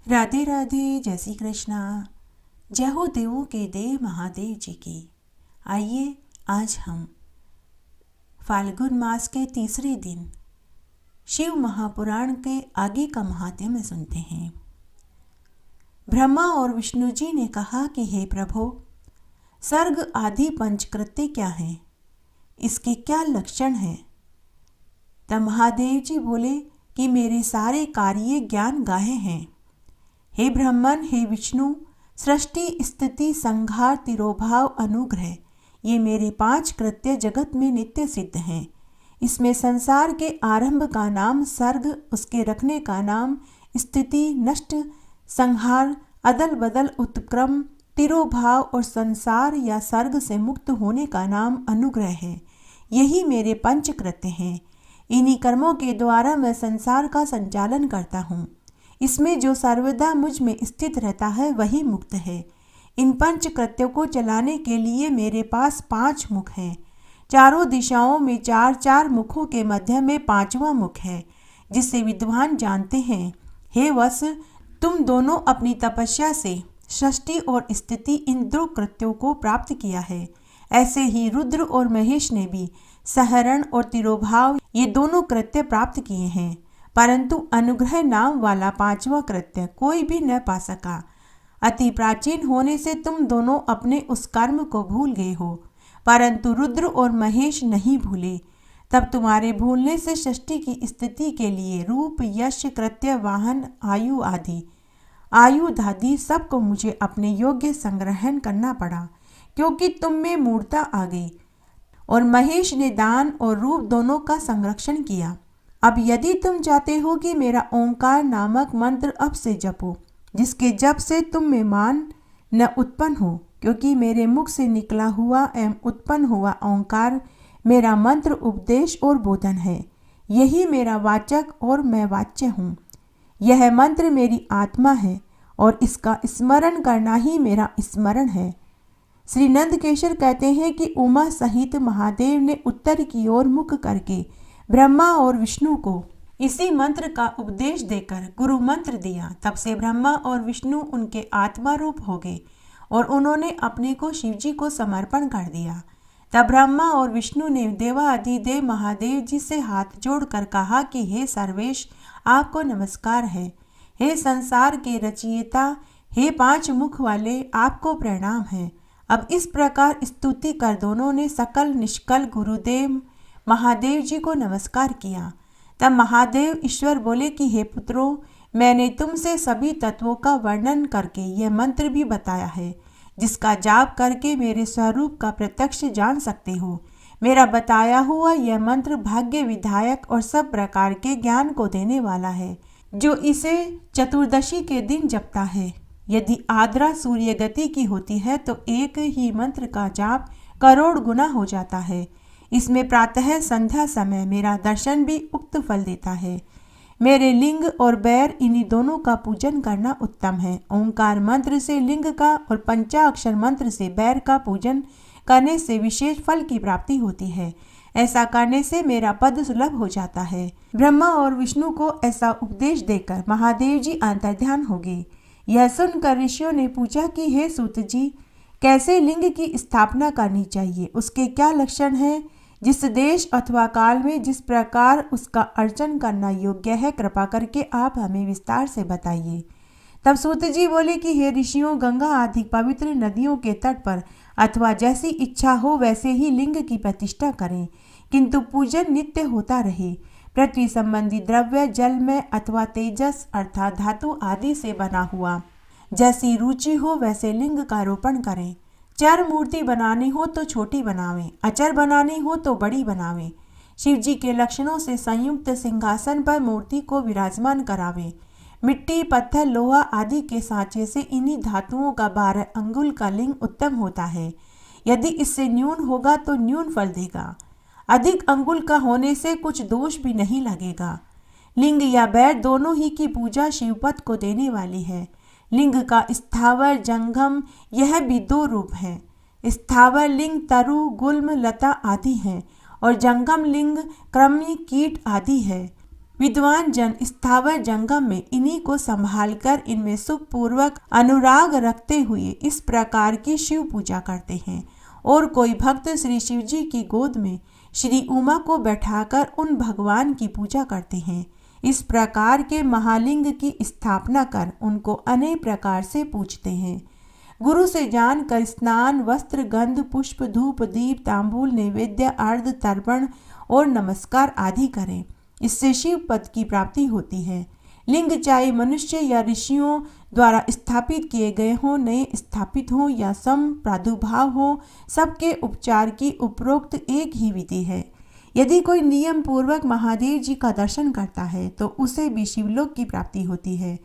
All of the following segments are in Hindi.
राधे राधे, जय श्री कृष्णा। जय हो देवों के देव महादेव जी की। आइए आज हम फाल्गुन मास के तीसरे दिन शिव महापुराण के आगे का महात्म्य सुनते हैं। ब्रह्मा और विष्णु जी ने कहा कि हे प्रभु, सर्ग आदि पंचकृत्य क्या हैं, इसके क्या लक्षण हैं। तब महादेव जी बोले कि मेरे सारे कार्य ज्ञान गाहे हैं। हे ब्रह्मन, हे विष्णु, सृष्टि स्थिति संहार तिरोभाव अनुग्रह, ये मेरे 5 कृत्य जगत में नित्य सिद्ध हैं। इसमें संसार के आरंभ का नाम सर्ग, उसके रखने का नाम स्थिति, नष्ट, संहार, अदल बदल, उत्क्रम, तिरोभाव और संसार या सर्ग से मुक्त होने का नाम अनुग्रह है। यही मेरे 5 कृत्य हैं। इन्हीं कर्मों के द्वारा मैं संसार का संचालन करता हूँ। इसमें जो सर्वदा मुझ में स्थित रहता है वही मुक्त है। इन 5 कृत्यों को चलाने के लिए मेरे पास 5 मुख हैं। चारों दिशाओं में 4-4 मुखों के मध्य में 5वां मुख है, जिसे विद्वान जानते हैं। हे वत्स, तुम दोनों अपनी तपस्या से सृष्टि और स्थिति इन 2 कृत्यों को प्राप्त किया है। ऐसे ही रुद्र और महेश ने भी सहरण और तिरोभाव ये दोनों कृत्य प्राप्त किए हैं, परंतु अनुग्रह नाम वाला 5वां कृत्य कोई भी न पा सका। अति प्राचीन होने से तुम दोनों अपने उस कर्म को भूल गए हो, परंतु रुद्र और महेश नहीं भूले। तब तुम्हारे भूलने से सृष्टि की स्थिति के लिए रूप, यश, कृत्य, वाहन, आयुधादि सबको मुझे अपने योग्य संग्रहण करना पड़ा, क्योंकि तुम में मूर्ता आ गई। और महेश ने दान और रूप दोनों का संरक्षण किया। अब यदि तुम चाहते हो कि मेरा ओंकार नामक मंत्र अब से जपो, जिसके जप से तुम में मान न उत्पन्न हो, क्योंकि मेरे मुख से निकला हुआ एवं उत्पन्न हुआ ओंकार मेरा मंत्र, उपदेश और बोधन है। यही मेरा वाचक और मैं वाच्य हूँ। यह मंत्र मेरी आत्मा है और इसका स्मरण करना ही मेरा स्मरण है। श्री नंदकेशर कहते हैं कि उमा सहित महादेव ने उत्तर की ओर मुख करके ब्रह्मा और विष्णु को इसी मंत्र का उपदेश देकर गुरु मंत्र दिया। तब से ब्रह्मा और विष्णु उनके आत्मा रूप हो गए और उन्होंने अपने को शिवजी को समर्पण कर दिया। तब ब्रह्मा और विष्णु ने देवाधिदेव महादेव जी से हाथ जोड़कर कहा कि हे सर्वेश, आपको नमस्कार है। हे संसार के रचयिता, हे 5 मुख वाले, आपको प्रणाम है। अब इस प्रकार स्तुति कर दोनों ने सकल निष्कल गुरुदेव महादेव जी को नमस्कार किया। तब महादेव ईश्वर बोले कि हे पुत्रों, मैंने तुमसे सभी तत्वों का वर्णन करके यह मंत्र भी बताया है, जिसका जाप करके मेरे स्वरूप का प्रत्यक्ष जान सकते हो। मेरा बताया हुआ यह मंत्र भाग्य विधायक और सब प्रकार के ज्ञान को देने वाला है। जो इसे चतुर्दशी के दिन जपता है, यदि आद्रा सूर्य गति की होती है तो एक ही मंत्र का जाप करोड़ गुना हो जाता है। इसमें प्रातः संध्या समय मेरा दर्शन भी उक्त फल देता है। मेरे लिंग और बैर, इन्हीं दोनों का पूजन करना उत्तम है। ओंकार मंत्र से लिंग का और पंचाक्षर मंत्र से बैर का पूजन करने से विशेष फल की प्राप्ति होती है। ऐसा करने से मेरा पद सुलभ हो जाता है। ब्रह्मा और विष्णु को ऐसा उपदेश देकर महादेव जी अंतर्ध्यान हो गए। यह सुनकर ऋषियों ने पूछा कि हे सूत जी, कैसे लिंग की स्थापना करनी चाहिए, उसके क्या लक्षण हैं, जिस देश अथवा काल में जिस प्रकार उसका अर्चन करना योग्य है, कृपा करके आप हमें विस्तार से बताइए। तब सूत जी बोले कि हे ऋषियों, गंगा आदि पवित्र नदियों के तट पर अथवा जैसी इच्छा हो वैसे ही लिंग की प्रतिष्ठा करें, किंतु पूजन नित्य होता रहे। पृथ्वी संबंधी द्रव्य जल में अथवा तेजस अर्थात धातु आदि से बना हुआ जैसी रुचि हो वैसे लिंग का रोपण करें। चर मूर्ति बनानी हो तो छोटी बनावें, अचर बनानी हो तो बड़ी बनावें। शिव जी के लक्षणों से संयुक्त सिंहासन पर मूर्ति को विराजमान करावें। मिट्टी, पत्थर, लोहा आदि के सांचे से इन्हीं धातुओं का 12 अंगुल का लिंग उत्तम होता है। यदि इससे न्यून होगा तो न्यून फल देगा। अधिक अंगुल का होने से कुछ दोष भी नहीं लगेगा। लिंग या बैर दोनों ही की पूजा शिवपद को देने वाली है। लिंग का स्थावर, जंगम, यह भी 2 रूप हैं। स्थावर लिंग तरु, गुल्म, लता आदि हैं और जंगम लिंग कृमि, कीट आदि है। विद्वान जन स्थावर जंगम में इन्हीं को संभालकर इनमें सुखपूर्वक अनुराग रखते हुए इस प्रकार की शिव पूजा करते हैं। और कोई भक्त श्री शिव जी की गोद में श्री उमा को बैठाकर उन भगवान की पूजा करते हैं। इस प्रकार के महालिंग की स्थापना कर उनको अनेक प्रकार से पूजते हैं। गुरु से जानकर स्नान, वस्त्र, गंध, पुष्प, धूप, दीप, तांबूल, नैवेद्य, अर्घ, तर्पण और नमस्कार आदि करें। इससे शिव पद की प्राप्ति होती है। लिंग चाहे मनुष्य या ऋषियों द्वारा स्थापित किए गए हों, नए स्थापित हों या सम प्रादुर्भाव हो, सबके उपचार की उपरोक्त एक ही विधि है। यदि कोई नियम पूर्वक महादेव जी का दर्शन करता है तो उसे भी शिवलोक की प्राप्ति होती है।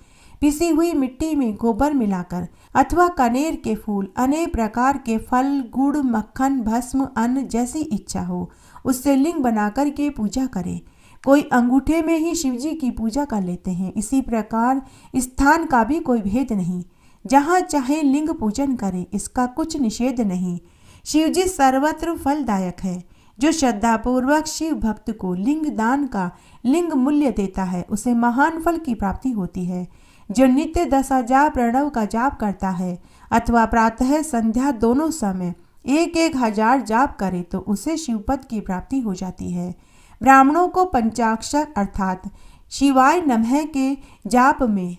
पिसी हुई मिट्टी में गोबर मिलाकर अथवा कनेर के फूल, अनेक प्रकार के फल, गुड़, मक्खन, भस्म, अन्न जैसी इच्छा हो उससे लिंग बनाकर के पूजा करे। कोई अंगूठे में ही शिवजी की पूजा कर लेते हैं। इसी प्रकार स्थान का भी कोई भेद नहीं, जहाँ चाहे लिंग पूजन करे, इसका कुछ निषेध नहीं। शिवजी सर्वत्र फलदायक है। जो श्रद्धापूर्वक शिव भक्त को लिंग दान का लिंग मूल्य देता है उसे महान फल की प्राप्ति होती है। जो नित्य 10,000 प्रणव का जाप करता है अथवा प्रातः संध्या दोनों समय 1,000 जाप करे तो उसे शिवपद की प्राप्ति हो जाती है। ब्राह्मणों को पंचाक्षर अर्थात शिवाय नमः के जाप में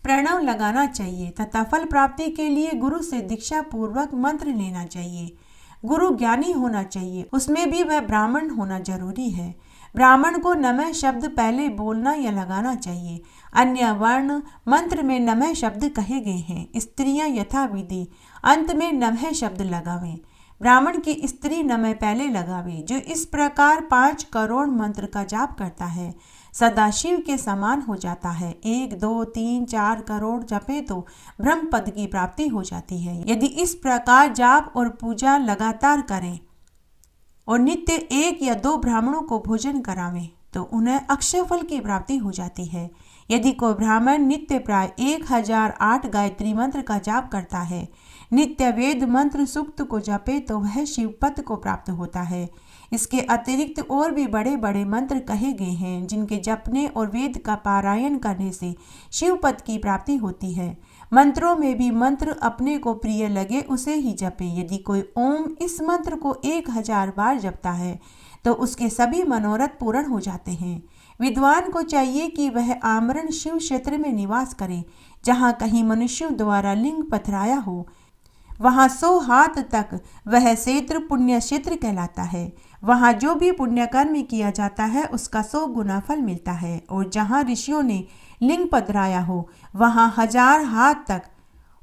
प्रणव लगाना चाहिए तथा फल प्राप्ति के लिए गुरु से दीक्षा पूर्वक मंत्र लेना चाहिए। गुरु ज्ञानी होना चाहिए, उसमें भी वह ब्राह्मण होना जरूरी है। ब्राह्मण को नमः शब्द पहले बोलना या लगाना चाहिए। अन्य वर्ण मंत्र में नमः शब्द कहे गए हैं। स्त्रियां यथाविधि अंत में नमः शब्द लगावें। ब्राह्मण की स्त्री नमः पहले लगावे। जो इस प्रकार 5 करोड़ मंत्र का जाप करता है सदाशिव के समान हो जाता है। 1, 2, 3, 4 करोड़ जपे तो ब्रह्म पद की प्राप्ति हो जाती है। यदि इस प्रकार जाप और पूजा लगातार करें और नित्य 1 या 2 ब्राह्मणों को भोजन करावें तो उन्हें अक्षय फल की प्राप्ति हो जाती है। यदि कोई ब्राह्मण नित्य प्राय 1008 गायत्री मंत्र का जाप करता है, नित्य वेद मंत्र सूक्त को जपे तो वह शिवपद को प्राप्त होता है। इसके अतिरिक्त और भी बड़े बड़े मंत्र कहे गए हैं जिनके जपने और वेद का पारायण करने से शिवपद की प्राप्ति होती है। मंत्रों में भी मंत्र अपने को प्रिय लगे उसे ही जपे। यदि कोई ओम इस मंत्र को 1000 बार जपता है तो उसके सभी मनोरथ पूर्ण हो जाते हैं। विद्वान को चाहिए कि वह आमरण शिव क्षेत्र में निवास करे। जहाँ कहीं मनुष्यों द्वारा लिंग पथराया हो वहाँ 100 हाथ तक वह क्षेत्र पुण्य क्षेत्र कहलाता है। वहाँ जो भी पुण्य कर्म किया जाता है उसका 100 गुना फल मिलता है। और जहाँ ऋषियों ने लिंग पथराया हो वहाँ 1000 हाथ तक,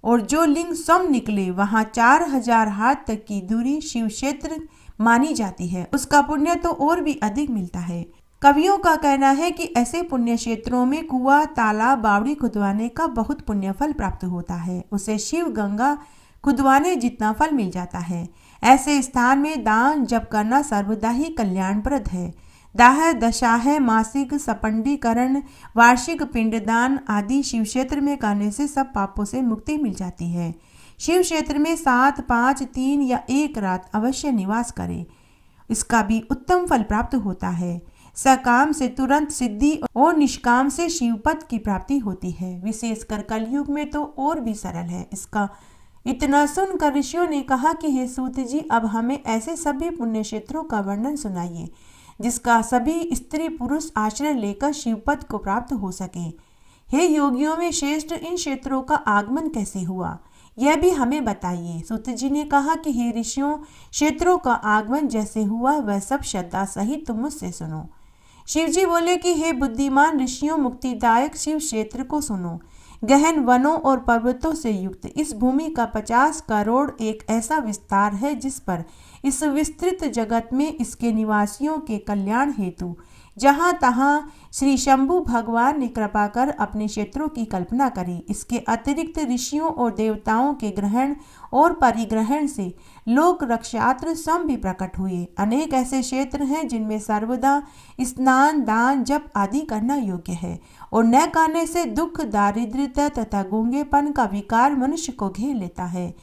और जो लिंग सम निकले वहाँ 4000 हाथ तक की दूरी शिव क्षेत्र मानी जाती है। उसका पुण्य तो और भी अधिक मिलता है। कवियों का कहना है कि ऐसे पुण्य क्षेत्रों में कुआं, तालाब, बावड़ी खुदवाने का बहुत पुण्य फल प्राप्त होता है। उसे शिव गंगा खुदवाने जितना फल मिल जाता है। ऐसे स्थान में दान जप करना सर्वदा ही कल्याणप्रद है। दाह, दशाह, मासिक सपंडीकरण, वार्षिक पिंडदान आदि शिव क्षेत्र में करने से सब पापों से मुक्ति मिल जाती है। शिव क्षेत्र में 7, 5, 3 या 1 रात अवश्य निवास करें, इसका भी उत्तम फल प्राप्त होता है। सकाम से तुरंत सिद्धि और निष्काम से शिवपद की प्राप्ति होती है। विशेषकर कलयुग में तो और भी सरल है। इसका इतना सुनकर ऋषियों ने कहा कि हे सूत जी, अब हमें ऐसे सभी पुण्य क्षेत्रों का वर्णन सुनाइए जिसका सभी स्त्री पुरुष आश्रय लेकर शिवपद को प्राप्त हो सके। हे योगियों में श्रेष्ठ, इन क्षेत्रों का आगमन कैसे हुआ यह भी हमें बताइए। सूत जी ने कहा कि हे ऋषियों, क्षेत्रों का आगमन जैसे हुआ वह सब श्रद्धा सहित तुम मुझसे सुनो। शिवजी बोले कि हे बुद्धिमान ऋषियों, मुक्तिदायक शिव क्षेत्र को सुनो। गहन वनों और पर्वतों से युक्त इस भूमि का 50 करोड़ एक ऐसा विस्तार है जिस पर इस विस्तृत जगत में इसके निवासियों के कल्याण हेतु जहाँ तहाँ श्री शंभु भगवान ने कृपा कर अपने क्षेत्रों की कल्पना करी। इसके अतिरिक्त ऋषियों और देवताओं के ग्रहण और परिग्रहण से लोक रक्षात्र सम भी प्रकट हुए। अनेक ऐसे क्षेत्र हैं जिनमें सर्वदा स्नान, दान, जप आदि करना योग्य है और न करने से दुख, दारिद्र्यता तथा गूंगेपन का विकार मनुष्य को घेर लेता है।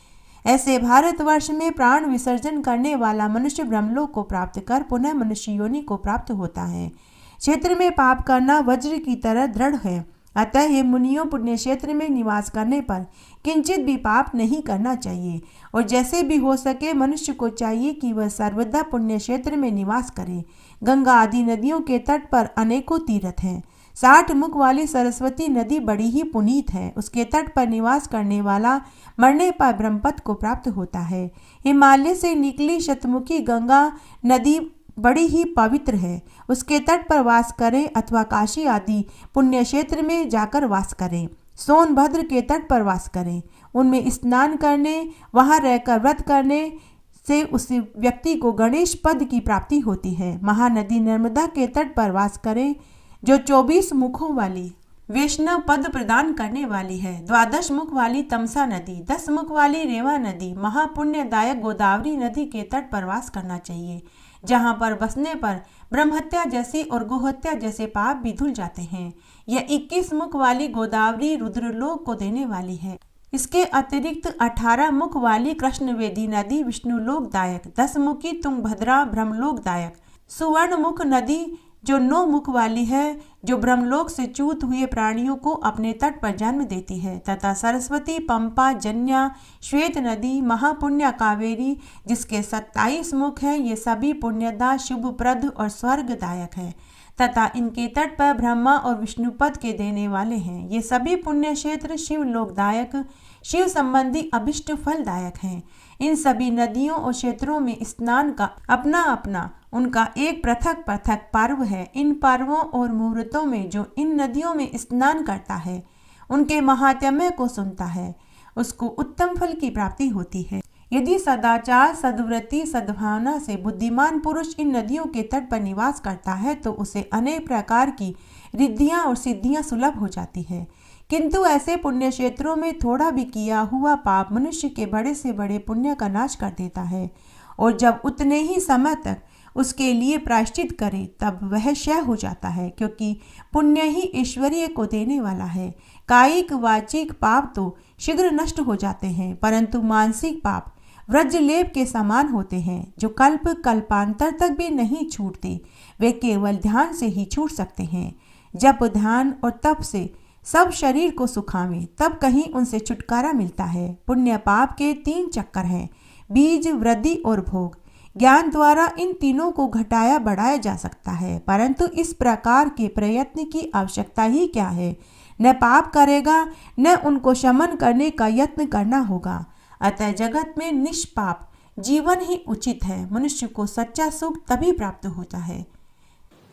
ऐसे भारतवर्ष में प्राण विसर्जन करने वाला मनुष्य ब्रह्मलोक को प्राप्त कर पुनः मनुष्य योनि को प्राप्त होता है। क्षेत्र में पाप करना वज्र की तरह दृढ़ है। अतः हे मुनियों, पुण्य क्षेत्र में निवास करने पर किंचित भी पाप नहीं करना चाहिए, और जैसे भी हो सके मनुष्य को चाहिए कि वह सर्वदा पुण्य क्षेत्र में निवास करे। गंगा आदि नदियों के तट पर अनेकों तीर्थ हैं। 60 मुख वाली सरस्वती नदी बड़ी ही पुनीत है। उसके तट पर निवास करने वाला मरने पर ब्रह्मपद को प्राप्त होता है। हिमालय से निकली शतमुखी गंगा नदी बड़ी ही पवित्र है। उसके तट पर वास करें अथवा काशी आदि पुण्य क्षेत्र में जाकर वास करें। सोनभद्र के तट पर वास करें, उनमें स्नान करने, वहां रहकर व्रत करने से उस व्यक्ति को गणेश पद की प्राप्ति होती है। महानदी नर्मदा के तट पर वास करें, जो 24 मुखों वाली वैष्णव पद प्रदान करने वाली है। 12 मुख वाली तमसा नदी, 10 मुख वाली रेवा नदी, महापुण्यदायक गोदावरी नदी के तट पर वास करना चाहिए, जहाँ पर बसने पर ब्रह्महत्या जैसी और गोहत्या जैसे पाप भी धुल जाते हैं। यह 21 मुख वाली गोदावरी रुद्रलोक को देने वाली है। इसके अतिरिक्त 18 मुख वाली कृष्णवेदी नदी विष्णुलोकदायक, 10 मुखी तुंगभद्रा ब्रह्मलोकदायक, सुवर्ण मुख नदी जो 9 मुख वाली है, जो ब्रह्मलोक से च्युत हुए प्राणियों को अपने तट पर जन्म देती है, तथा सरस्वती, पंपा, जन्या, श्वेत नदी, महापुण्य कावेरी जिसके 27 मुख हैं, ये सभी पुण्यदा, शुभप्रद और स्वर्गदायक है, तथा इनके तट पर ब्रह्मा और विष्णुपद के देने वाले हैं। ये सभी पुण्य क्षेत्र शिव लोकदायक, शिव संबंधी अभिष्ट फलदायक हैं। इन सभी नदियों और क्षेत्रों में स्नान का अपना अपना उनका एक पृथक पृथक पर्व है। इन पर्वों और मुहूर्तों में जो इन नदियों में स्नान करता है, उनके महात्म्य को सुनता है, उसको उत्तम फल की प्राप्ति होती है। यदि सदाचार, सद्वृत्ति, सद्भावना से बुद्धिमान पुरुष इन नदियों के तट पर निवास करता है तो उसे अनेक प्रकार की रिद्धियां और सिद्धियां सुलभ हो जाती है। किंतु ऐसे पुण्य क्षेत्रों में थोड़ा भी किया हुआ पाप मनुष्य के बड़े से बड़े पुण्य का नाश कर देता है, और जब उतने ही समय तक उसके लिए प्रायश्चित करे तब वह क्षय हो जाता है, क्योंकि पुण्य ही ऐश्वर्य को देने वाला है। कायिक वाचिक पाप तो शीघ्र नष्ट हो जाते हैं, परंतु मानसिक पाप वज्रलेप के समान होते हैं, जो कल्प कल्पांतर तक भी नहीं छूटते। वे केवल ध्यान से ही छूट सकते हैं। जब ध्यान और तप से सब शरीर को सुखावें, तब कहीं उनसे छुटकारा मिलता है। पुण्य पाप के 3 चक्कर हैं, बीज, वृद्धि और भोग। ज्ञान द्वारा इन तीनों को घटाया बढ़ाया जा सकता है, परंतु इस प्रकार के प्रयत्न की आवश्यकता ही क्या है। न पाप करेगा, न उनको शमन करने का यत्न करना होगा। अतः जगत में निष्पाप जीवन ही उचित है। मनुष्य को सच्चा सुख तभी प्राप्त होता है।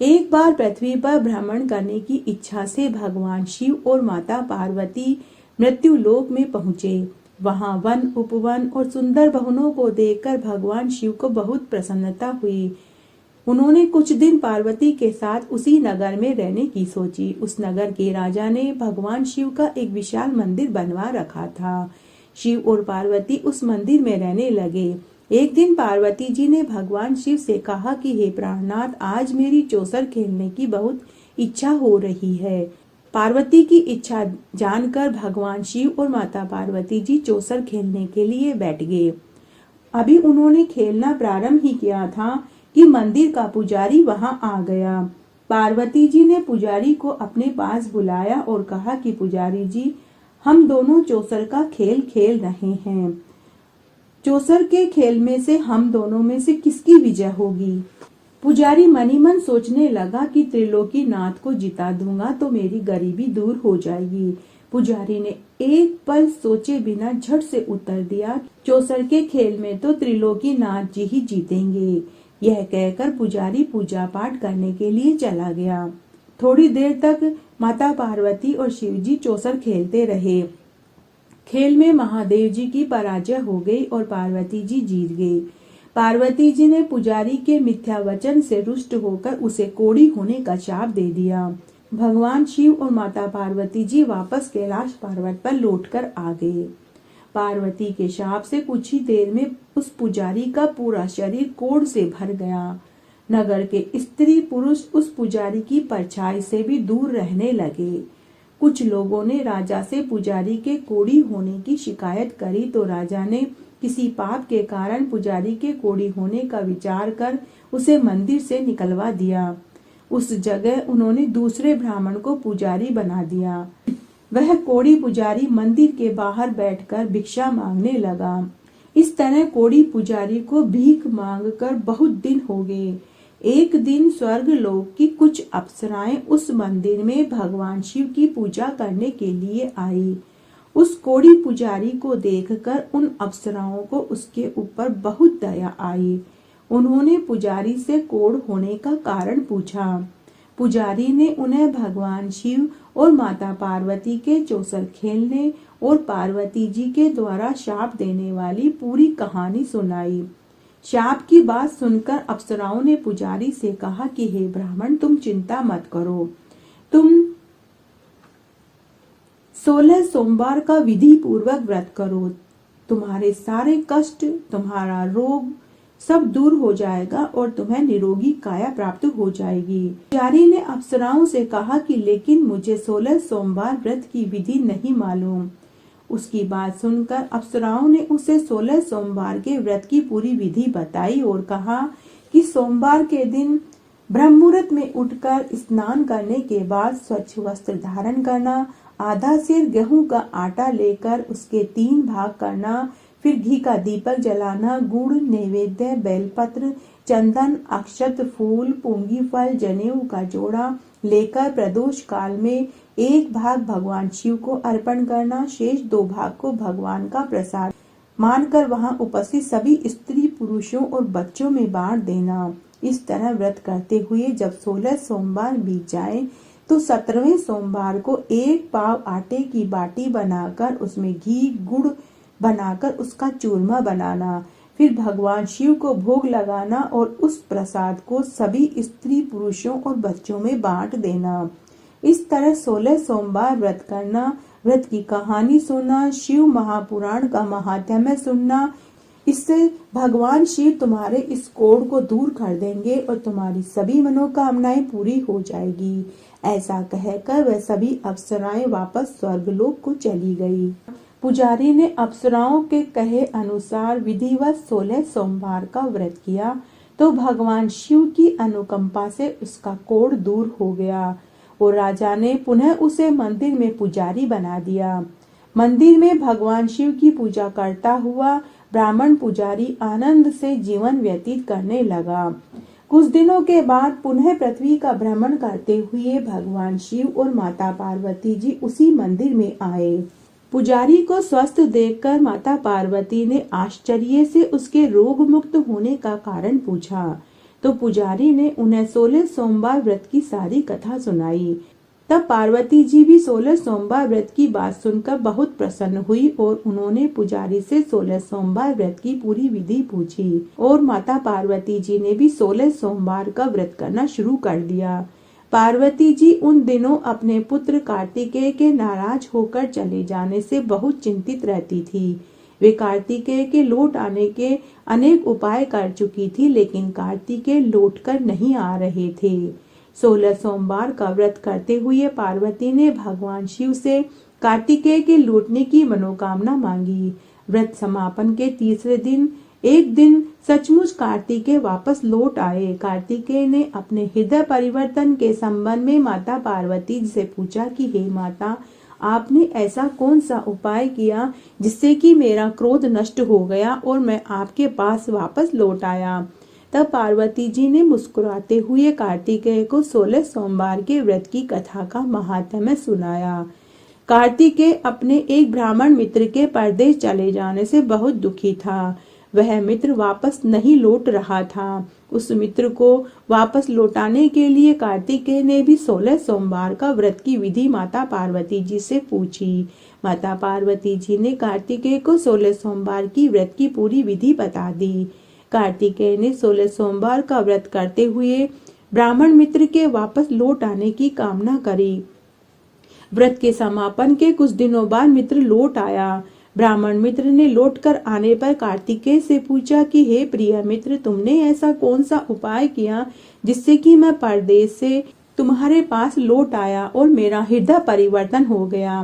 एक बार पृथ्वी पर भ्रमण करने की इच्छा से भगवान शिव और माता पार्वती मृत्यु लोक में पहुँचे। वहां वन, उपवन और सुंदर भवनों को देखकर भगवान शिव को बहुत प्रसन्नता हुई। उन्होंने कुछ दिन पार्वती के साथ उसी नगर में रहने की सोची। उस नगर के राजा ने भगवान शिव का एक विशाल मंदिर बनवा रखा था। शिव और पार्वती उस मंदिर में रहने लगे। एक दिन पार्वती जी ने भगवान शिव से कहा कि हे प्राणनाथ, आज मेरी चौसर खेलने की बहुत इच्छा हो रही है। पार्वती की इच्छा जानकर भगवान शिव और माता पार्वती जी चौसर खेलने के लिए बैठ गए। अभी उन्होंने खेलना प्रारंभ ही किया था कि मंदिर का पुजारी वहां आ गया। पार्वती जी ने पुजारी को अपने पास बुलाया और कहा कि पुजारी जी, हम दोनों चौसर का खेल खेल रहे हैं। चौसर के खेल में से हम दोनों में से किसकी विजय होगी? पुजारी मनी मन सोचने लगा कि त्रिलोकी नाथ को जिता दूंगा तो मेरी गरीबी दूर हो जाएगी। पुजारी ने एक पल सोचे बिना झट से उत्तर दिया, चौसर के खेल में तो त्रिलोकी नाथ जी ही जीतेंगे। यह कहकर पुजारी पूजा पाठ करने के लिए चला गया। थोड़ी देर तक माता पार्वती और शिव जी चौसर खेलते रहे। खेल में महादेव जी की पराजय हो गई और पार्वती जी जीत गई। पार्वती जी ने पुजारी के मिथ्या वचन से रुष्ट होकर उसे कोढ़ी होने का शाप दे दिया। भगवान शिव और माता पार्वती जी वापस कैलाश पर्वत पर लौटकर आ गए। पार्वती के शाप से कुछ ही देर में उस पुजारी का पूरा शरीर कोढ़ से भर गया। नगर के स्त्री पुरुष उस पुजारी की परछाई से भी दूर रहने लगे। कुछ लोगों ने राजा से पुजारी के कोढ़ी होने की शिकायत करी तो राजा ने किसी पाप के कारण पुजारी के कोढ़ी होने का विचार कर उसे मंदिर से निकलवा दिया। उस जगह उन्होंने दूसरे ब्राह्मण को पुजारी बना दिया। वह कोढ़ी पुजारी मंदिर के बाहर बैठकर भिक्षा मांगने लगा। इस तरह कोढ़ी पुजारी को भीख मांगकर बहुत दिन हो गए। एक दिन स्वर्ग लोक की कुछ अप्सराएं उस मंदिर में भगवान शिव की पूजा करने के लिए आई। उस कोढ़ी पुजारी को देखकर उन अप्सराओं को उसके ऊपर बहुत दया आई। उन्होंने पुजारी से कोढ़ होने का कारण पूछा। पुजारी ने उन्हें भगवान शिव और माता पार्वती के चौसर खेलने और पार्वती जी के द्वारा शाप देने वाली पूरी कहानी सुनाई। शाप की बात सुनकर अप्सराओं ने पुजारी से कहा कि हे ब्राह्मण, तुम चिंता मत करो, तुम 16 सोमवार का विधि पूर्वक व्रत करो, तुम्हारे सारे कष्ट, तुम्हारा रोग सब दूर हो जाएगा और तुम्हें निरोगी काया प्राप्त हो जाएगी। पुजारी ने अप्सराओं से कहा कि लेकिन मुझे 16 सोमवार व्रत की विधि नहीं मालूम। उसकी बात सुनकर अप्सराओं ने उसे 16 सोमवार के व्रत की पूरी विधि बताई और कहा कि सोमवार के दिन ब्रह्म मुहूर्त में उठकर स्नान करने के बाद स्वच्छ वस्त्र धारण करना, आधा सिर गेहूं का आटा लेकर उसके 3 भाग करना, फिर घी का दीपक जलाना, गुड़ नैवेद्य, बेलपत्र, चंदन, अक्षत, फूल, पूंगी फल, जनेऊ का जोड़ा लेकर प्रदोष काल में 1 भाग भगवान शिव को अर्पण करना, शेष 2 भाग को भगवान का प्रसाद मानकर वहां उपस्थित सभी स्त्री पुरुषों और बच्चों में बांट देना। इस तरह व्रत करते हुए जब 16 सोमवार बीत जाए तो 17वें सोमवार को 1 पाव आटे की बाटी बनाकर उसमें घी गुड़ बनाकर उसका चूरमा बनाना, फिर भगवान शिव को भोग लगाना और उस प्रसाद को सभी स्त्री पुरुषों और बच्चों में बांट देना। इस तरह 16 सोमवार व्रत करना, व्रत की कहानी सुनना, शिव महापुराण का महात्म्य सुनना, इससे भगवान शिव तुम्हारे इस कोढ़ को दूर कर देंगे और तुम्हारी सभी मनोकामनाएं पूरी हो जाएगी। ऐसा कहकर वह सभी अप्सराएं वापस स्वर्गलोक को चली गई। पुजारी ने अप्सराओं के कहे अनुसार विधिवत 16 सोमवार का व्रत किया तो भगवान शिव की अनुकंपा से उसका कोढ़ दूर हो गया और राजा ने पुनः उसे मंदिर में पुजारी बना दिया। मंदिर में भगवान शिव की पूजा करता हुआ ब्राह्मण पुजारी आनंद से जीवन व्यतीत करने लगा। कुछ दिनों के बाद पुनः पृथ्वी का भ्रमण करते हुए भगवान शिव और माता पार्वती जी उसी मंदिर में आए। पुजारी को स्वस्थ देखकर माता पार्वती ने आश्चर्य से उसके रोग मुक्त होने का कारण पूछा तो पुजारी ने उन्हें 16 सोमवार व्रत की सारी कथा सुनाई। तब पार्वती जी भी 16 सोमवार व्रत की बात सुनकर बहुत प्रसन्न हुई और उन्होंने पुजारी से 16 सोमवार व्रत की पूरी विधि पूछी और माता पार्वती जी ने भी 16 सोमवार का व्रत करना शुरू कर दिया। पार्वती जी उन दिनों अपने पुत्र कार्तिकेय के नाराज होकर चले जाने से बहुत चिंतित रहती थी। वे कार्तिकेय के लौट आने के अनेक उपाय कर चुकी थी, लेकिन कार्तिकेय लौटकर नहीं आ रहे थे। 16 सोमवार का व्रत करते हुए पार्वती ने भगवान शिव से कार्तिकेय के लौटने की मनोकामना मांगी। व्रत समापन के तीसरे दिन एक दिन सचमुच कार्तिकेय वापस लौट आए। कार्तिकेय ने अपने हृदय परिवर्तन के संबंध में माता पार्वती से पूछा कि हे माता, आपने ऐसा कौन सा उपाय किया जिससे कि मेरा क्रोध नष्ट हो गया और मैं आपके पास वापस लौट आया। तब पार्वती जी ने मुस्कुराते हुए कार्तिकेय को 16 सोमवार के व्रत की कथा का महात्म्य सुनाया। कार्तिकेय अपने एक ब्राह्मण मित्र के परदेश चले जाने से बहुत दुखी था। वह मित्र वापस नहीं लौट रहा था। उस मित्र को वापस लौटाने के लिए कार्तिकेय ने भी 16 सोमवार का व्रत की विधि माता पार्वती जी से पूछी। माता पार्वती जी ने कार्तिकेय को 16 सोमवार की व्रत की पूरी विधि बता दी। कार्तिकेय ने 16 सोमवार का व्रत करते हुए ब्राह्मण मित्र के वापस लौट आने की कामना करी। व्रत के समापन के कुछ दिनों बाद मित्र लौट आया। ब्राह्मण मित्र ने लौटकर आने पर कार्तिकेय से पूछा कि हे प्रिय मित्र, तुमने ऐसा कौन सा उपाय किया जिससे कि मैं परदेश से तुम्हारे पास लौट आया और मेरा हृदय परिवर्तन हो गया।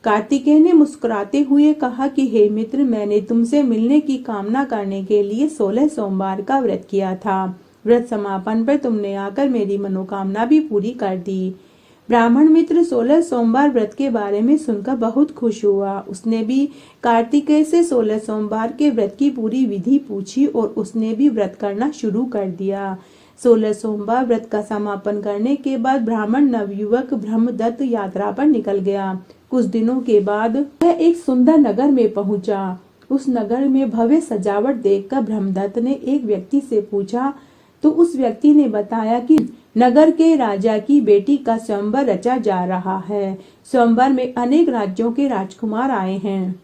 कार्तिकेय ने मुस्कुराते हुए कहा कि हे मित्र, मैंने तुमसे मिलने की कामना करने के लिए 16 सोमवार का व्रत किया था व्रत समापन पर तुमने आकर मेरी मनोकामना भी पूरी कर दी। ब्राह्मण मित्र 16 सोमवार व्रत के बारे में सुनकर बहुत खुश हुआ। उसने भी कार्तिकेय से 16 सोमवार के व्रत की पूरी विधि पूछी और उसने भी व्रत करना शुरू कर दिया। 16 सोमवार व्रत का समापन करने के बाद ब्राह्मण नवयुवक ब्रह्मदत्त यात्रा पर निकल गया। कुछ दिनों के बाद वह एक सुंदर नगर में पहुंचा। उस नगर में भव्य सजावट देखकर ब्रह्मदत्त ने एक व्यक्ति से पूछा तो उस व्यक्ति ने बताया कि नगर के राजा की बेटी का स्वयंवर रचा जा रहा है। स्वयंवर में अनेक राज्यों के राजकुमार आए हैं।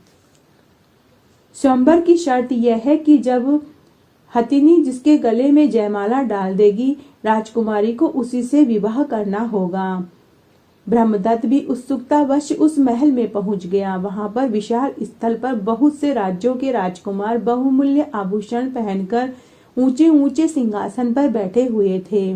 स्वयंवर की शर्त यह है कि जब हथिनी जिसके गले में जयमाला डाल देगी, राजकुमारी को उसी से विवाह करना होगा। ब्रह्मदत्त भी उत्सुकतावश उस महल में पहुंच गया। वहां पर विशाल स्थल पर बहुत से राज्यों के राजकुमार बहुमूल्य आभूषण पहनकर ऊंचे ऊंचे सिंहासन पर बैठे हुए थे।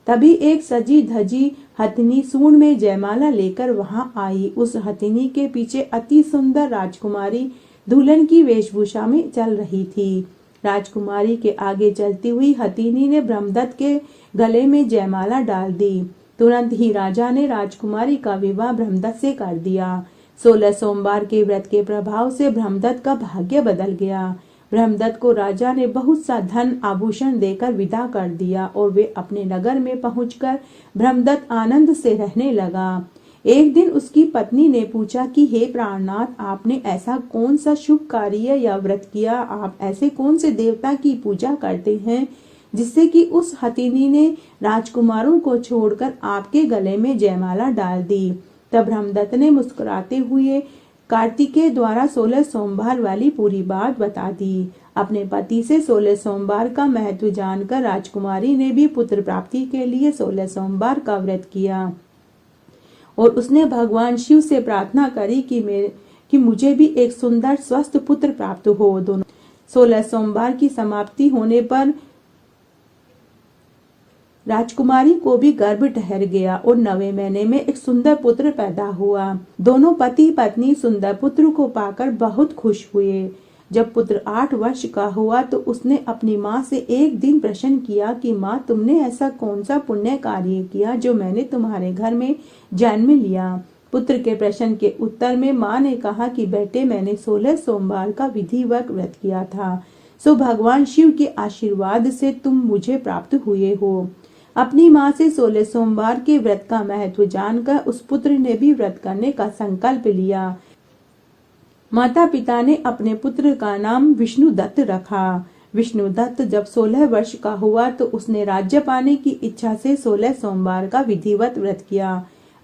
तभी एक सजी धजी हथिनी सूंड में जयमाला लेकर वहां आई। उस हथिनी के पीछे अति सुंदर राजकुमारी दुल्हन की वेशभूषा में चल रही थी। राजकुमारी के आगे चलती हुई हथिनी ने ब्रह्मदत्त के गले में जयमाला डाल दी। तुरंत ही राजा ने राजकुमारी का विवाह ब्रह्मदत्त से कर दिया। 16 सोमवार के व्रत के प्रभाव से ब्रह्मदत्त का भाग्य बदल गया। ब्रह्मदत्त को राजा ने बहुत सा धन आभूषण देकर विदा कर दिया और वे अपने नगर में पहुंचकर ब्रह्मदत्त आनंद से रहने लगा। एक दिन उसकी पत्नी ने पूछा कि हे प्राणनाथ, आपने ऐसा कौन सा शुभ कार्य या व्रत किया? आप ऐसे कौन से देवता की पूजा करते हैं जिससे कि उस हथिनी ने राजकुमारों को छोड़कर आपके गले में जयमाला डाल दी? तब ब्रह्मदत्त ने मुस्कुराते हुए कार्तिकेय द्वारा 16 सोमवार वाली पूरी बात बता दी। अपने पति से 16 सोमवार का महत्व जानकर राजकुमारी ने भी पुत्र प्राप्ति के लिए 16 सोमवार का व्रत किया और उसने भगवान शिव से प्रार्थना करी कि मुझे भी एक सुंदर स्वस्थ पुत्र प्राप्त हो। दोनों 16 सोमवार की समाप्ति होने पर राजकुमारी को भी गर्भ ठहर गया और 9वें महीने में एक सुंदर पुत्र पैदा हुआ। दोनों पति पत्नी सुंदर पुत्र को पाकर बहुत खुश हुए। जब पुत्र 8 वर्ष का हुआ तो उसने अपनी माँ से एक दिन प्रश्न किया कि माँ, तुमने ऐसा कौन सा पुण्य कार्य किया जो मैंने तुम्हारे घर में जन्म लिया? पुत्र के प्रश्न के उत्तर में माँ ने कहा कि बेटे, मैंने 16 सोमवार का विधिवत व्रत किया था, सो भगवान शिव के आशीर्वाद से तुम मुझे प्राप्त हुए हो। अपनी माँ से 16 सोमवार के व्रत का महत्व जानकर उस पुत्र ने भी व्रत करने का संकल्प लिया। माता पिता ने अपने पुत्र का नाम विष्णुदत्त रखा। विष्णुदत्त जब 16 वर्ष का हुआ तो उसने राज्य पाने की इच्छा से 16 सोमवार का विधिवत व्रत किया।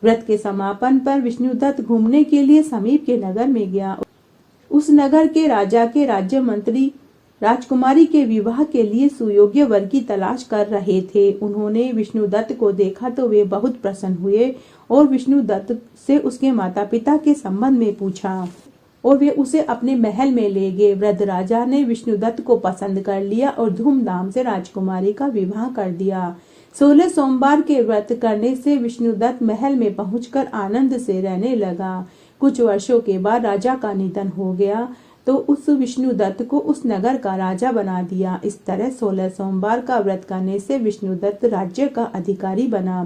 व्रत के समापन पर विष्णुदत्त घूमने के लिए समीप के नगर में गया। उस नगर के राजा के राज्य मंत्री राजकुमारी के विवाह के लिए सुयोग्य वर की तलाश कर रहे थे। उन्होंने विष्णुदत्त को देखा तो वे बहुत प्रसन्न हुए और विष्णुदत्त से उसके माता पिता के संबंध में पूछा और वे उसे अपने महल में ले गए। वृद्ध राजा ने विष्णुदत्त को पसंद कर लिया और धूमधाम से राजकुमारी का विवाह कर दिया। 16 सोमवार के व्रत करने से विष्णुदत्त महल में पहुंचकर आनंद से रहने लगा। कुछ वर्षों के बाद राजा का निधन हो गया तो उस विष्णुदत्त को उस नगर का राजा बना दिया। इस तरह 16 सोमवार का व्रत करने से विष्णुदत्त राज्य का अधिकारी बना।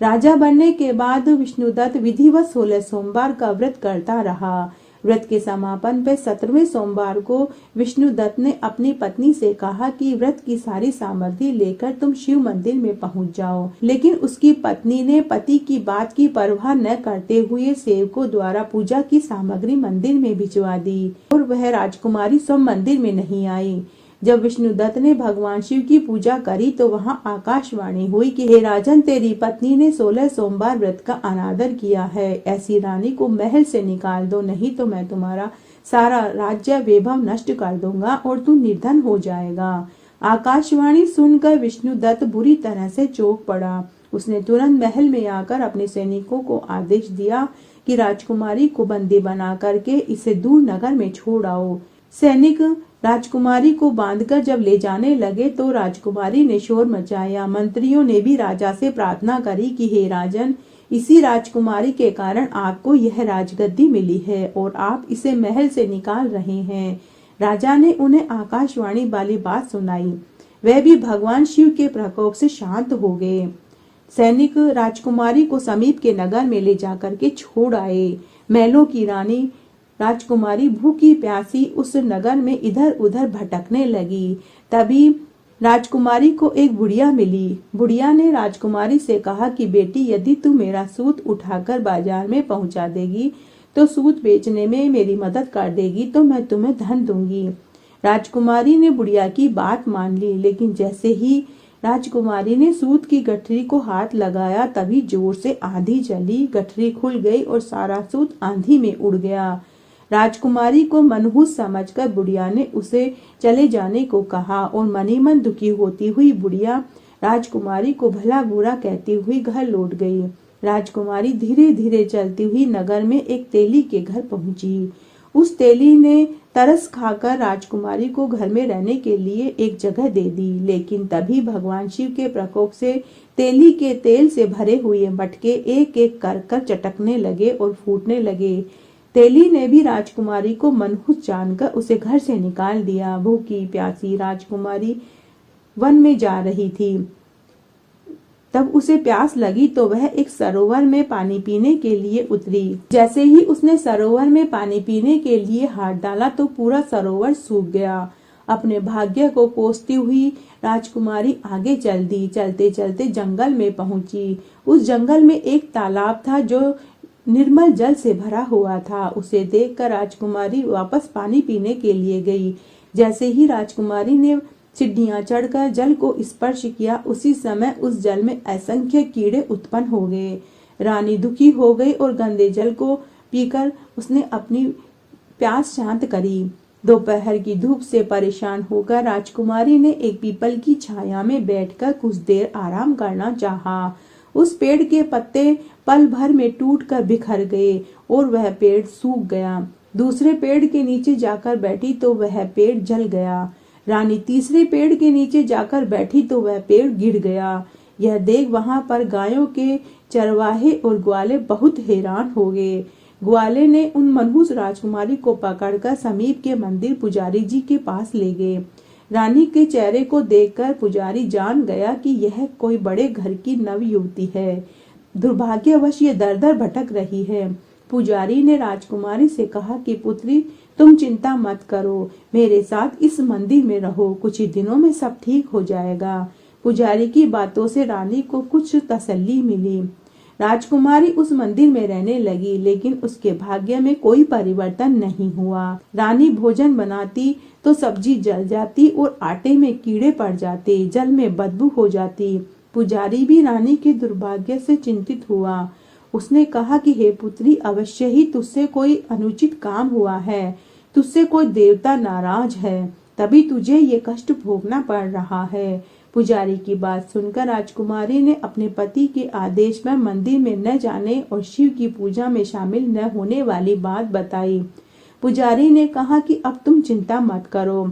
राजा बनने के बाद विष्णुदत्त विधिवत 16 सोमवार का व्रत करता रहा। व्रत के समापन पर 17वें सोमवार को विष्णुदत्त ने अपनी पत्नी से कहा कि व्रत की सारी सामग्री लेकर तुम शिव मंदिर में पहुंच जाओ। लेकिन उसकी पत्नी ने पति की बात की परवाह न करते हुए सेवकों द्वारा पूजा की सामग्री मंदिर में भिजवा दी और वह राजकुमारी स्वयं मंदिर में नहीं आई। जब विष्णुदत्त ने भगवान शिव की पूजा करी तो वहां आकाशवाणी हुई कि हे राजन, तेरी पत्नी ने 16 सोमवार व्रत का अनादर किया है। ऐसी रानी को महल से निकाल दो, नहीं तो मैं तुम्हारा सारा राज्य वैभव नष्ट कर दूंगा और तू निर्धन हो जाएगा। आकाशवाणी सुनकर विष्णुदत्त बुरी तरह से चौंक पड़ा। उसने तुरंत महल में आकर अपने सैनिकों को आदेश दिया कि राजकुमारी को बंदी बना करके इसे दूर नगर में छोड़ आओ। सैनिक राजकुमारी को बांधकर जब ले जाने लगे तो राजकुमारी ने शोर मचाया। मंत्रियों ने भी राजा से प्रार्थना करी कि हे राजन, इसी राजकुमारी के कारण आपको यह राजगद्दी मिली है और आप इसे महल से निकाल रहे हैं। राजा ने उन्हें आकाशवाणी वाली बात सुनाई। वह भी भगवान शिव के प्रकोप से शांत हो गए। सैनिक राजकुमारी को समीप के नगर में ले जाकर के छोड़ आए। महलों की रानी राजकुमारी भूखी प्यासी उस नगर में इधर उधर भटकने लगी। तभी राजकुमारी को एक बुढ़िया मिली। बुढ़िया ने राजकुमारी से कहा कि बेटी, यदि तू मेरा सूत उठाकर बाजार में पहुंचा देगी तो सूत बेचने में मेरी मदद कर देगी तो मैं तुम्हें धन दूंगी। राजकुमारी ने बुढ़िया की बात मान ली, लेकिन जैसे ही राजकुमारी ने सूत की गठरी को हाथ लगाया तभी जोर से आंधी चली। गठरी खुल गई और सारा सूत आंधी में उड़ गया। राजकुमारी को मनहूस समझकर बुढ़िया ने उसे चले जाने को कहा और मनी मन दुखी होती हुई बुढ़िया राजकुमारी को भला बुरा कहती हुई घर लौट गई। राजकुमारी धीरे धीरे चलती हुई नगर में एक तेली के घर पहुंची। उस तेली ने तरस खाकर राजकुमारी को घर में रहने के लिए एक जगह दे दी, लेकिन तभी भगवान शिव के प्रकोप से तेली के तेल से भरे हुए मटके एक एक कर चटकने लगे और फूटने लगे। तेली ने भी राजकुमारी को मनहूस जानकर उसे घर से निकाल दिया। भूखी प्यासी राजकुमारी वन में जा रही थी। तब उसे प्यास लगी तो वह एक सरोवर में पानी पीने के लिए उतरी। जैसे ही उसने सरोवर में पानी पीने के लिए हाथ डाला तो पूरा सरोवर सूख गया। अपने भाग्य को कोसती हुई राजकुमारी आगे चल दी। चलते चलते जंगल में पहुंची। उस जंगल में एक तालाब था जो निर्मल जल से भरा हुआ था। उसे देखकर राजकुमारी वापस पानी पीने के लिए गई। जैसे ही राजकुमारी ने सीढ़ियां चढ़कर जल को स्पर्श किया, उसी समय उस जल में असंख्य कीड़े उत्पन्न हो गए। रानी दुखी हो गई और गंदे जल को पीकर उसने अपनी प्यास शांत करी। दोपहर की धूप से परेशान होकर राजकुमारी ने एक पीपल की छाया में बैठकर कुछ देर आराम करना चाहा। उस पेड़ के पत्ते पल भर में टूटकर बिखर गए और वह पेड़ सूख गया। दूसरे पेड़ के नीचे जाकर बैठी तो वह पेड़ जल गया। रानी तीसरे पेड़ के नीचे जाकर बैठी तो वह पेड़ गिर गया। यह देख वहां पर गायों के चरवाहे और ग्वाले बहुत हैरान हो गए। ग्वाले ने उन मनहूस राजकुमारी को पकड़कर समीप के मंदिर पुजारी जी के पास ले गए। रानी के चेहरे को देखकर पुजारी जान गया कि यह कोई बड़े घर की नव युवती है। दुर्भाग्यवश ये दर दर भटक रही है। पुजारी ने राजकुमारी से कहा कि पुत्री, तुम चिंता मत करो, मेरे साथ इस मंदिर में रहो, कुछ ही दिनों में सब ठीक हो जाएगा। पुजारी की बातों से रानी को कुछ तसल्ली मिली। राजकुमारी उस मंदिर में रहने लगी, लेकिन उसके भाग्य में कोई परिवर्तन नहीं हुआ। रानी भोजन बनाती तो सब्जी जल जाती और आटे में कीड़े पड़ जाते, जल में बदबू हो जाती। पुजारी भी रानी के दुर्भाग्य से चिंतित हुआ। उसने कहा कि हे पुत्री, अवश्य ही तुझसे कोई अनुचित काम हुआ है, तुझसे कोई देवता नाराज है, तभी तुझे ये कष्ट भोगना पड़ रहा है। पुजारी की बात सुनकर राजकुमारी ने अपने पति के आदेश पर मंदिर में न जाने और शिव की पूजा में शामिल न होने वाली बात बताई। पुजारी ने कहा कि अब तुम चिंता मत करो,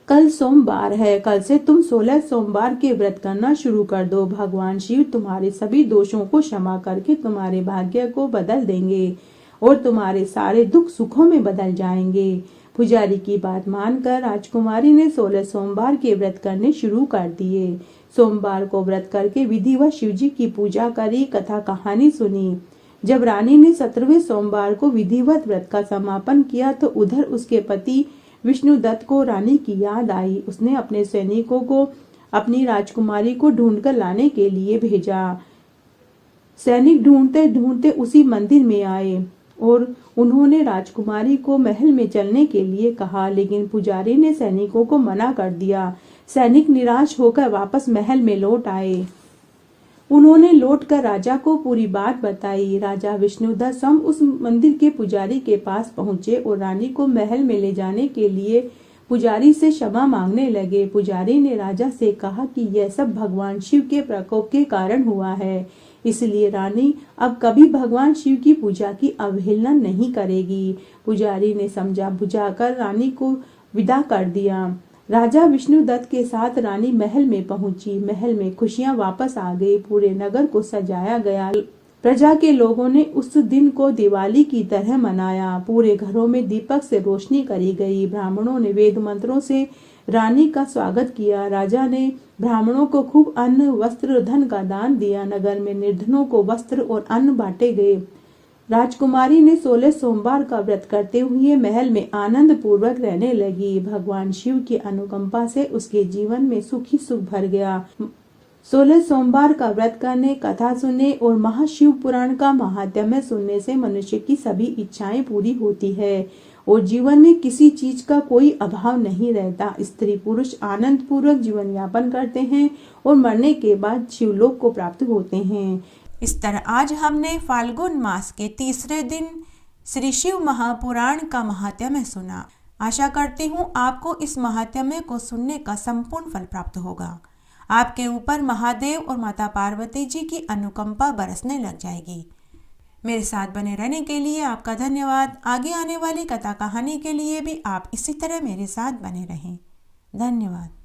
कल सोमवार है, कल से तुम 16 सोमवार के व्रत करना शुरू कर दो। भगवान शिव तुम्हारे सभी दोषों को क्षमा करके तुम्हारे भाग्य को बदल देंगे और तुम्हारे सारे दुख सुखों में बदल जाएंगे। पुजारी की बात मानकर राजकुमारी ने 16 सोमवार के व्रत करने शुरू कर दिए। सोमवार को व्रत करके विधिवत शिव जी की पूजा करी, कथा कहानी सुनी। जब रानी ने 17वें सोमवार को विधिवत व्रत का समापन किया तो उधर उसके पति विष्णुदत्त को रानी की याद आई। उसने अपने सैनिकों को अपनी राजकुमारी को ढूंढकर लाने के लिए भेजा। सैनिक ढूंढते ढूंढते उसी मंदिर में आए और उन्होंने राजकुमारी को महल में चलने के लिए कहा, लेकिन पुजारी ने सैनिकों को मना कर दिया। सैनिक निराश होकर वापस महल में लौट आए। उन्होंने लौटकर राजा को पूरी बात बताई। राजा विष्णुदत्त स्वयं उस मंदिर के पुजारी के पास पहुंचे और रानी को महल में ले जाने के लिए पुजारी से क्षमा मांगने लगे। पुजारी ने राजा से कहा कि यह सब भगवान शिव के प्रकोप के कारण हुआ है, इसलिए रानी अब कभी भगवान शिव की पूजा की अवहेलना नहीं करेगी। पुजारी ने समझा बुझाकर रानी को विदा कर दिया। राजा विष्णुदत्त के साथ रानी महल में पहुंची। महल में खुशियां वापस आ गई। पूरे नगर को सजाया गया, प्रजा के लोगों ने उस दिन को दिवाली की तरह मनाया। पूरे घरों में दीपक से रोशनी करी गई। ब्राह्मणों ने वेद मंत्रों से रानी का स्वागत किया। राजा ने ब्राह्मणों को खूब अन्न, वस्त्र, धन का दान दिया। नगर में निर्धनों को वस्त्र और अन्न बांटे गए। राजकुमारी ने 16 सोमवार का व्रत करते हुए महल में आनंद पूर्वक रहने लगी। भगवान शिव की अनुकंपा से उसके जीवन में सुख ही सुख भर गया। 16 सोमवार का व्रत करने, कथा सुनने और महाशिव पुराण का महात्म्य सुनने से मनुष्य की सभी इच्छाएं पूरी होती है और जीवन में किसी चीज का कोई अभाव नहीं रहता। स्त्री पुरुष आनंद पूर्वक जीवन यापन करते हैं और मरने के बाद शिवलोक को प्राप्त होते हैं। इस तरह आज हमने फाल्गुन मास के तीसरे दिन श्री शिव महापुराण का महात्म्य सुना। आशा करती हूँ आपको इस महात्म्य को सुनने का संपूर्ण फल प्राप्त होगा। आपके ऊपर महादेव और माता पार्वती जी की अनुकंपा बरसने लग जाएगी। मेरे साथ बने रहने के लिए आपका धन्यवाद। आगे आने वाली कथा कहानी के लिए भी आप इसी तरह मेरे साथ बने रहें। धन्यवाद।